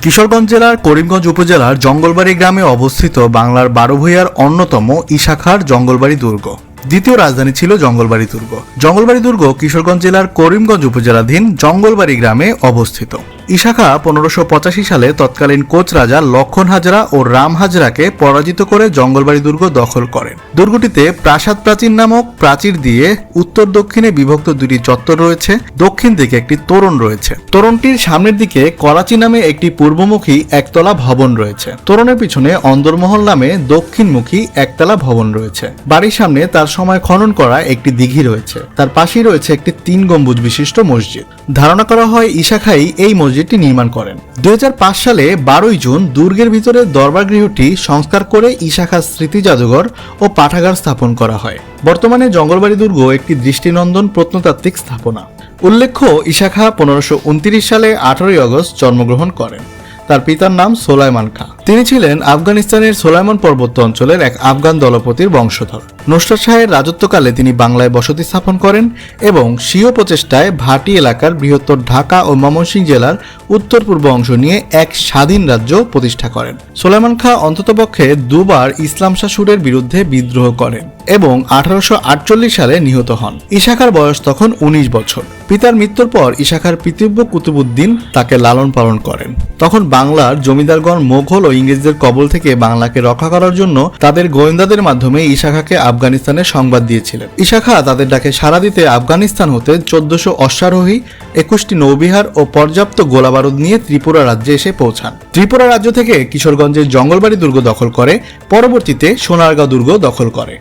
কিশোরগঞ্জ জেলার করিমগঞ্জ উপজেলার জঙ্গলবাড়ি গ্রামে অবস্থিত বাংলার 12 ভূঁইয়ার অন্যতম ইশাখার জঙ্গলবাড়ি দুর্গ। দ্বিতীয় রাজধানী ছিল জঙ্গলবাড়ি দুর্গ। জঙ্গলবাড়ি দুর্গ কিশোরগঞ্জ জেলার করিমগঞ্জ উপজেলাধীন জঙ্গলবাড়ি গ্রামে অবস্থিত। ইশাখা 1585 সালে তৎকালীন কোচ রাজা লক্ষণ হাজরা ও রাম হাজরাকে পরাজিত করে জঙ্গলবাড়ি দুর্গ দখল করেন। দুর্গটিতে প্রাসাদ প্রাচীর নামক প্রাচীর দিয়ে উত্তর দক্ষিণে বিভক্ত দুটি চত্বর রয়েছে। দক্ষিণ দিকে একটি তোরণ রয়েছে। তোরণটির সামনের দিকে করাচি নামে একটি পূর্বমুখী একতলা ভবন রয়েছে। তোরণের পিছনে অন্দরমহল নামে দক্ষিণমুখী একতলা ভবন রয়েছে। বাড়ির সামনে তার সময় খনন করা একটি দিঘি রয়েছে। তার পাশেই রয়েছে একটি 3 গম্বুজ বিশিষ্ট মসজিদ। ধারণা করা হয় ইশাখাই এই মসজিদটি নির্মাণ করেন। 2005 সালে 12 জুন দুর্গের ভিতরে দরবার গৃহটি সংস্কার করে ইশাখার স্মৃতি জাদুঘর ও পাঠাগার স্থাপন করা হয়। বর্তমানে জঙ্গলবাড়ি দুর্গ একটি দৃষ্টিনন্দন প্রত্নতাত্ত্বিক স্থাপনা। উল্লেখ্য, ইশাখা 1529 সালে 18 আগস্ট জন্মগ্রহণ করেন। তার পিতার নাম সোলাইমান খাঁ। তিনি ছিলেন আফগানিস্তানের সোলাইমান পর্বত অঞ্চলের এক আফগান দলপতির বংশধর। নুসরাত শাহের রাজত্বকালে তিনি বাংলায় বসতি স্থাপন করেন এবং স্বীয় প্রচেষ্টায় ভাটি এলাকার বৃহত্তর ঢাকা ও ময়মনসিংহ জেলার উত্তর পূর্ব অংশ নিয়ে এক স্বাধীন রাজ্য প্রতিষ্ঠা করেন। সোলাইমান খাঁ অন্ততপক্ষে দুবার ইসলাম শাসুরের বিরুদ্ধে বিদ্রোহ করেন এবং 1848 সালে নিহত হন। ইশাখার বয়স তখন 19 বছর। পিতার মৃত্যুর পর ইশাখার পিতৃব্য কুতুবউদ্দিন তাকে লালন পালন করেন। তখন বাংলার জমিদারগণ মোগল ও ইংরেজদের কবল থেকে বাংলাকে রক্ষা করার জন্য তাদের গোয়েন্দাদের মাধ্যমে ইশাখাকে আফগানিস্তানের সংবাদ দিয়েছিলেন। ইশাখা তাদের ডাকে সাড়া দিতে আফগানিস্তান হতে 1400 অশ্বারোহী, 21টি নৌবিহার ও পর্যাপ্ত গোলাবারুদ নিয়ে ত্রিপুরা রাজ্যে এসে পৌঁছান। ত্রিপুরা রাজ্য থেকে কিশোরগঞ্জের জঙ্গলবাড়ি দুর্গ দখল করে, পরবর্তীতে সোনারগাঁও দুর্গ দখল করে।